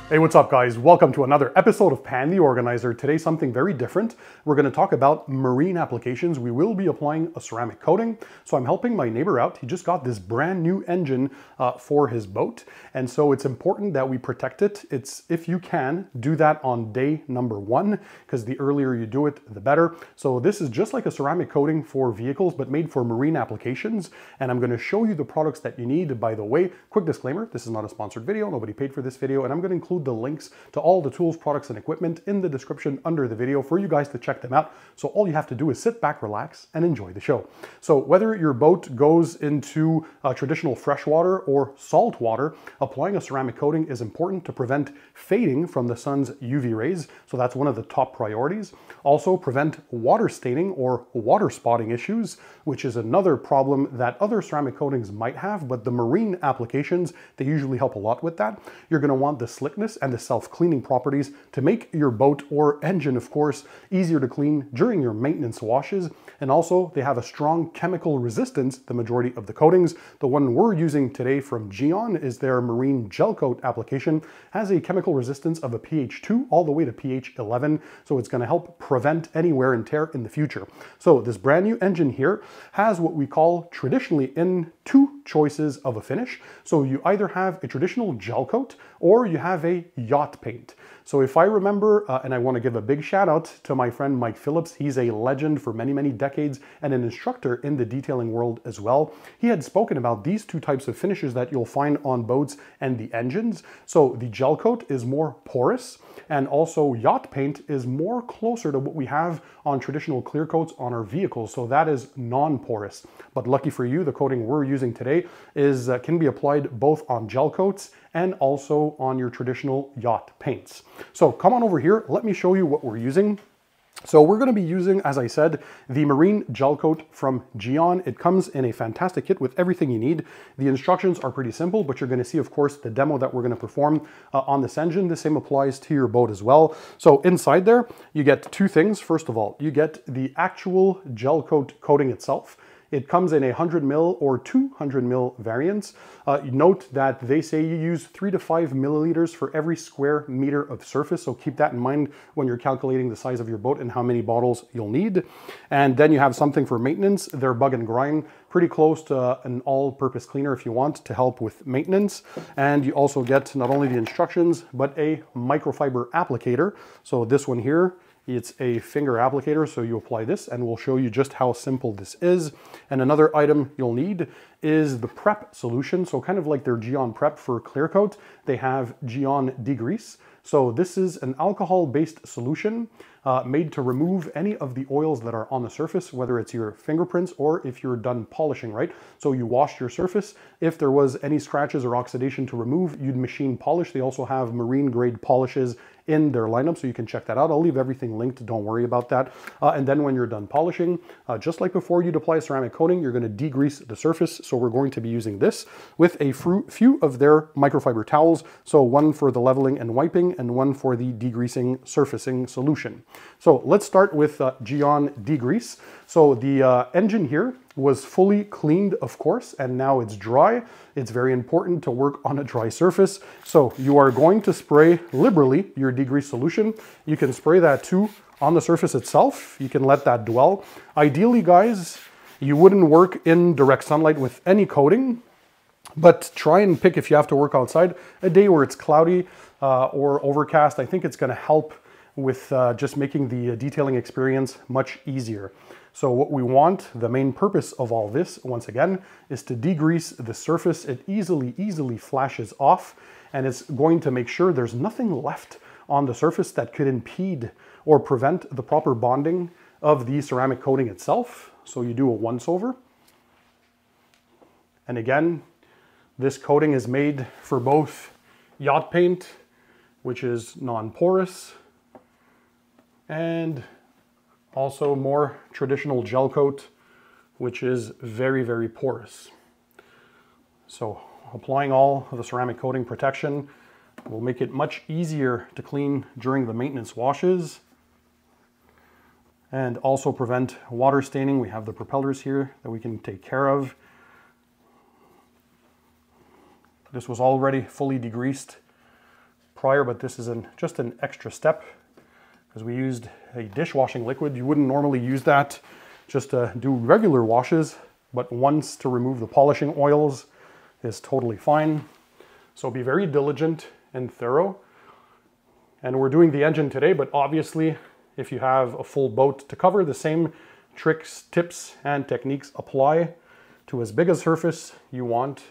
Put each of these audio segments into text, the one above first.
Hey, what's up guys? Welcome to another episode of Pan the Organizer. Today something very different. We're going to talk about marine applications. We will be applying a ceramic coating. So I'm helping my neighbor out. He just got this brand new engine for his boat. And so it's important that we protect it. If you can, do that on day number 1, because the earlier you do it, the better. So this is just like a ceramic coating for vehicles, but made for marine applications. And I'm going to show you the products that you need. By the way, quick disclaimer, this is not a sponsored video. Nobody paid for this video. And I'm going to include the links to all the tools, products, and equipment in the description under the video for you guys to check them out. So all you have to do is sit back, relax, and enjoy the show. So whether your boat goes into traditional freshwater or saltwater, applying a ceramic coating is important to prevent fading from the sun's UV rays. So that's one of the top priorities. Also prevent water staining or water spotting issues, which is another problem that other ceramic coatings might have, but the marine applications, they usually help a lot with that. You're going to want the slickness and the self-cleaning properties to make your boat or engine, of course, easier to clean during your maintenance washes. And also they have a strong chemical resistance, the majority of the coatings. The one we're using today from Gyeon is their Marine GelCoat application, has a chemical resistance of a pH 2 all the way to pH 11. So it's going to help prevent any wear and tear in the future. So this brand new engine here has what we call traditionally in 2 choices of a finish. So you either have a traditional gel coat or you have a yacht paint. So if I remember, and I want to give a big shout out to my friend Mike Phillips, he's a legend for many, many decades and an instructor in the detailing world as well. He had spoken about these 2 types of finishes that you'll find on boats and the engines. So the gel coat is more porous, and also yacht paint is more closer to what we have on traditional clear coats on our vehicles. So that is non-porous. But lucky for you, the coating we're using today is can be applied both on gel coats and also on your traditional yacht paints. So come on over here, let me show you what we're using. So we're going to be using, as I said, the Marine GelCoat from Gyeon. It comes in a fantastic kit with everything you need. The instructions are pretty simple, but you're going to see, of course, the demo that we're going to perform on this engine. The same applies to your boat as well. So inside there, you get 2 things. First of all, you get the actual GelCoat coating itself. It comes in a 100 ml or 200 ml variants. Note that they say you use 3 to 5 milliliters for every square meter of surface. So keep that in mind when you're calculating the size of your boat and how many bottles you'll need. And then you have something for maintenance. They're bug and grind, pretty close to an all-purpose cleaner if you want to help with maintenance. And you also get not only the instructions, but a microfiber applicator. So this one here, it's a finger applicator, so you apply this and we'll show you just how simple this is. And another item you'll need is the prep solution. So kind of like their Gyeon prep for clear coat, they have Gyeon Degrease. So this is an alcohol-based solution made to remove any of the oils that are on the surface, whether it's your fingerprints or if you're done polishing, right? So you wash your surface. If there was any scratches or oxidation to remove, you'd machine polish. They also have marine grade polishes in their lineup, so you can check that out. I'll leave everything linked, don't worry about that. And then when you're done polishing, just like before you'd apply a ceramic coating, you're gonna degrease the surface. So we're going to be using this with a few of their microfiber towels. So one for the leveling and wiping and one for the degreasing surfacing solution. So let's start with Gyeon Degrease. So the engine here was fully cleaned, of course, and now it's dry. It's very important to work on a dry surface. So you are going to spray liberally your degrease solution. You can spray that too on the surface itself. You can let that dwell. Ideally, guys, you wouldn't work in direct sunlight with any coating, but try and pick, if you have to work outside, a day where it's cloudy or overcast. I think it's going to help with just making the detailing experience much easier. So what we want, the main purpose of all this, once again, is to degrease the surface. It easily flashes off, and it's going to make sure there's nothing left on the surface that could impede or prevent the proper bonding of the ceramic coating itself. So you do a once over. And again, this coating is made for both yacht paint, which is non-porous, and also more traditional gel coat, which is very porous. So applying all of the ceramic coating protection will make it much easier to clean during the maintenance washes and also prevent water staining. We have the propellers here that we can take care of. This was already fully degreased prior, but this is just an extra step because we used a dishwashing liquid. You wouldn't normally use that just to do regular washes, but once to remove the polishing oils is totally fine. So be very diligent and thorough. And we're doing the engine today, but obviously if you have a full boat to cover, the same tricks, tips, and techniques apply to as big a surface you want.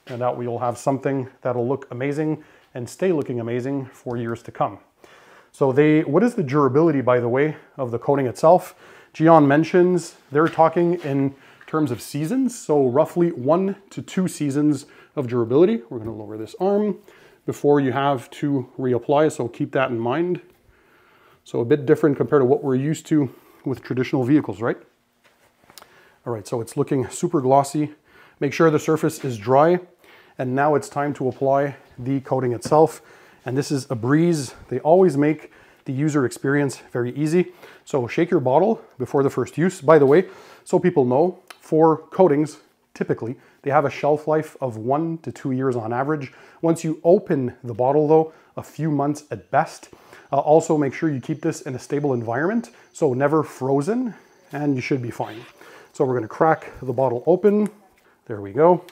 And that we will have something that'll look amazing and stay looking amazing for years to come. So what is the durability, by the way, of the coating itself? Gyeon mentions they're talking in terms of seasons, so roughly 1 to 2 seasons of durability. We're going to lower this arm before you have to reapply, so keep that in mind. So a bit different compared to what we're used to with traditional vehicles, right? All right, so it's looking super glossy. Make sure the surface is dry. And now it's time to apply the coating itself. And this is a breeze. They always make the user experience very easy. So shake your bottle before the first use. By the way, so people know, for coatings, typically, they have a shelf life of 1 to 2 years on average. Once you open the bottle though, a few months at best. Also make sure you keep this in a stable environment, so never frozen, and you should be fine. So we're gonna crack the bottle open. There we go.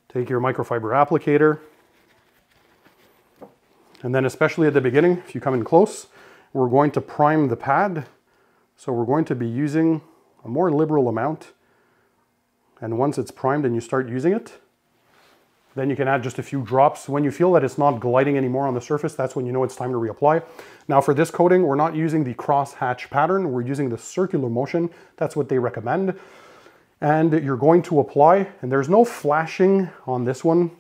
Take your microfiber applicator. And then especially at the beginning, if you come in close, we're going to prime the pad. So we're going to be using a more liberal amount. And once it's primed and you start using it, then you can add just a few drops. When you feel that it's not gliding anymore on the surface, that's when you know it's time to reapply. Now for this coating, we're not using the cross-hatch pattern. We're using the circular motion. That's what they recommend. And you're going to apply, and there's no flashing on this one.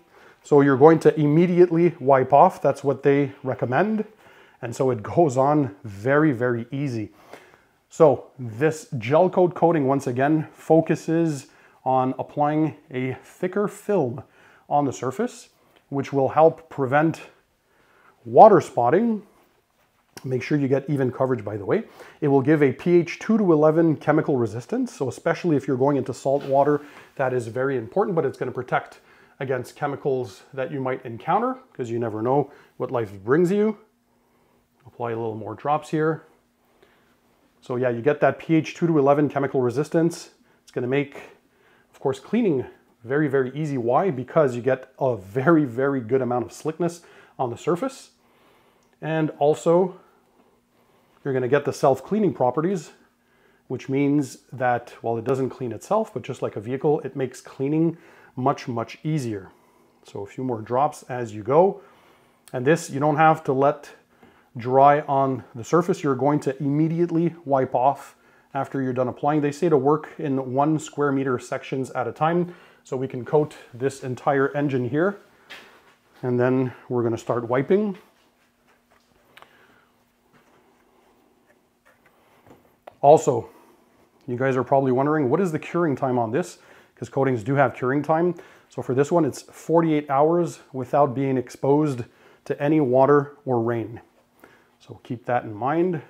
So you're going to immediately wipe off. That's what they recommend. And so it goes on very, very easy. So this gel coat coating, once again, focuses on applying a thicker film on the surface, which will help prevent water spotting. Make sure you get even coverage, by the way. It will give a pH 2 to 11 chemical resistance. So especially if you're going into salt water, that is very important, but it's going to protect against chemicals that you might encounter because you never know what life brings you. Apply a little more drops here. So yeah, you get that pH 2 to 11 chemical resistance. It's going to make, of course, cleaning very, very easy. Why? Because you get a very, very good amount of slickness on the surface. And also, you're going to get the self-cleaning properties, which means that while it doesn't clean itself, but just like a vehicle, it makes cleaning much, much easier. So a few more drops as you go. And this, you don't have to let dry on the surface. You're going to immediately wipe off after you're done applying. They say to work in 1 square meter sections at a time. So we can coat this entire engine here. And then we're going to start wiping. Also, you guys are probably wondering, what is the curing time on this? Because coatings do have curing time. So for this one, it's 48 hours without being exposed to any water or rain. So keep that in mind.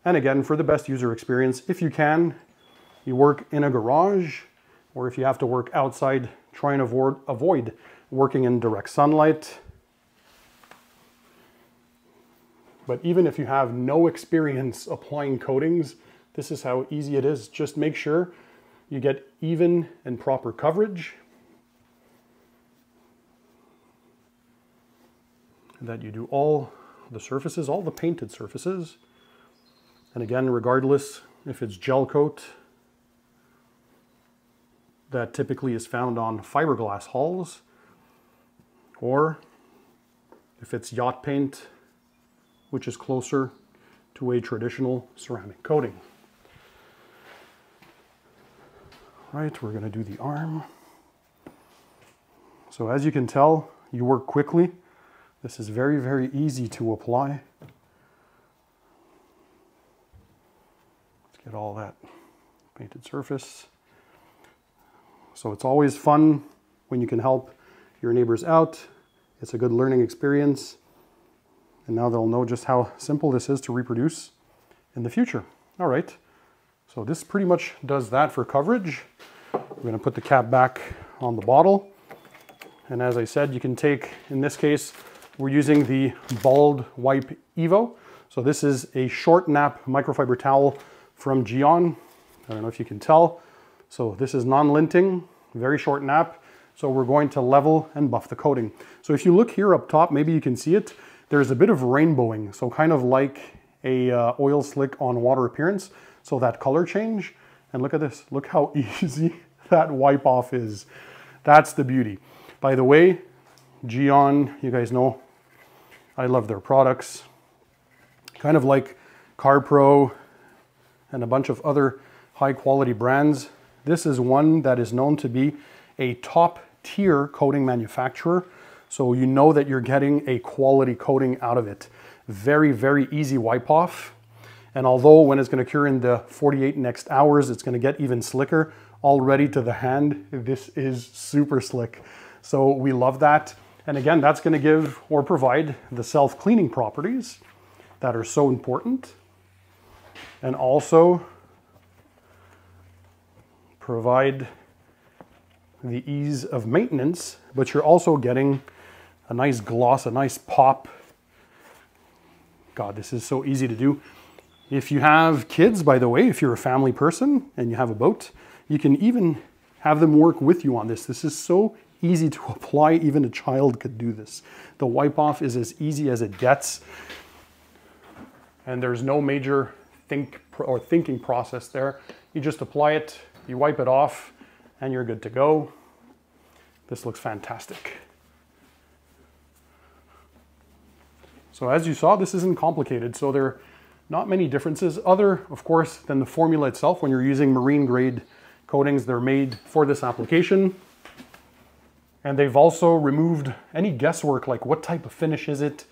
And again, for the best user experience, if you can, you work in a garage, or if you have to work outside, try and avoid working in direct sunlight. But even if you have no experience applying coatings, this is how easy it is. Just make sure you get even and proper coverage. And that you do all the surfaces, all the painted surfaces. And again, regardless if it's gel coat, that typically is found on fiberglass hulls, or if it's yacht paint, which is closer to a traditional ceramic coating. Right, we're going to do the arm. So as you can tell, you work quickly. This is very, very easy to apply. Let's get all that painted surface. So it's always fun when you can help your neighbors out. It's a good learning experience. And now they'll know just how simple this is to reproduce in the future. All right, so this pretty much does that for coverage. We're going to put the cap back on the bottle. And as I said, you can take, in this case, we're using the Bald Wipe Evo. So this is a short nap microfiber towel from Gyeon. I don't know if you can tell. So this is non-linting, very short nap. So we're going to level and buff the coating. So if you look here up top, maybe you can see it, there's a bit of rainbowing. So kind of like a oil slick on water appearance. So that color change, and look at this, look how easy that wipe off is. That's the beauty. By the way, Gyeon, you guys know, I love their products. Kind of like CarPro and a bunch of other high quality brands. This is one that is known to be a top tier coating manufacturer. So you know that you're getting a quality coating out of it. Very, very easy wipe off. And although when it's going to cure in the 48 next hours, it's going to get even slicker, already to the hand, this is super slick. So we love that. And again, that's going to give or provide the self-cleaning properties that are so important. And also provide the ease of maintenance, but you're also getting a nice gloss, a nice pop. God, this is so easy to do. If you have kids, by the way, if you're a family person and you have a boat, you can even have them work with you on this. This is so easy to apply, even a child could do this. The wipe off is as easy as it gets. And there's no major thinking process there. You just apply it, you wipe it off, and you're good to go. This looks fantastic. So as you saw, this isn't complicated. So there are not many differences other, of course, than the formula itself. When you're using marine grade coatings, they're made for this application. And they've also removed any guesswork, like what type of finish is it?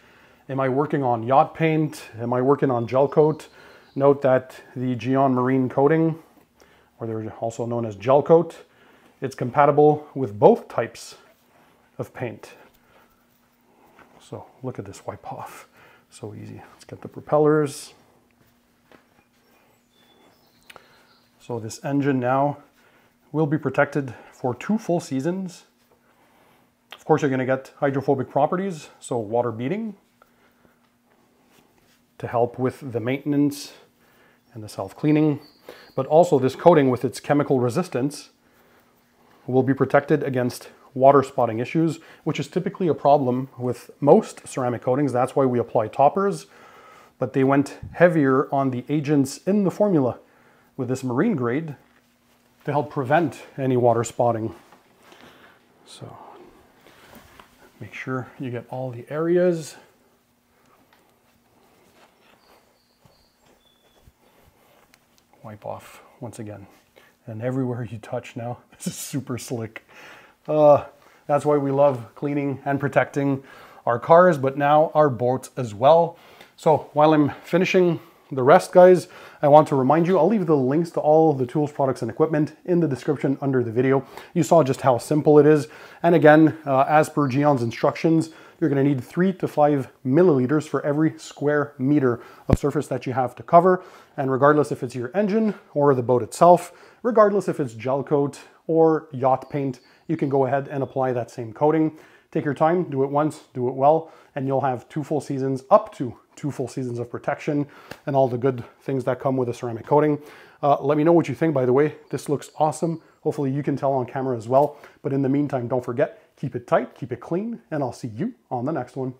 Am I working on yacht paint? Am I working on gel coat? Note that the Gyeon Marine coating, or they're also known as gel coat, it's compatible with both types of paint. So look at this wipe off, so easy. Let's get the propellers. So this engine now will be protected for 2 full seasons. Of course, you're going to get hydrophobic properties, so water beading, to help with the maintenance and the self-cleaning. But also this coating with its chemical resistance will be protected against water spotting issues, which is typically a problem with most ceramic coatings. That's why we apply toppers, but they went heavier on the agents in the formula with this marine grade to help prevent any water spotting. So make sure you get all the areas. Wipe off once again. And everywhere you touch now, this is super slick. That's why we love cleaning and protecting our cars, but now our boats as well. So while I'm finishing the rest, guys, I want to remind you, I'll leave the links to all the tools, products, and equipment in the description under the video. You saw just how simple it is. And again, as per Gyeon's instructions, you're going to need 3 to 5 milliliters for every square meter of surface that you have to cover. And regardless if it's your engine or the boat itself, regardless if it's gel coat or yacht paint, you can go ahead and apply that same coating. Take your time, do it once, do it well, and you'll have 2 full seasons, up to 2 full seasons of protection and all the good things that come with a ceramic coating. Let me know what you think, by the way. This looks awesome. Hopefully you can tell on camera as well. But in the meantime, don't forget, keep it tight, keep it clean, and I'll see you on the next one.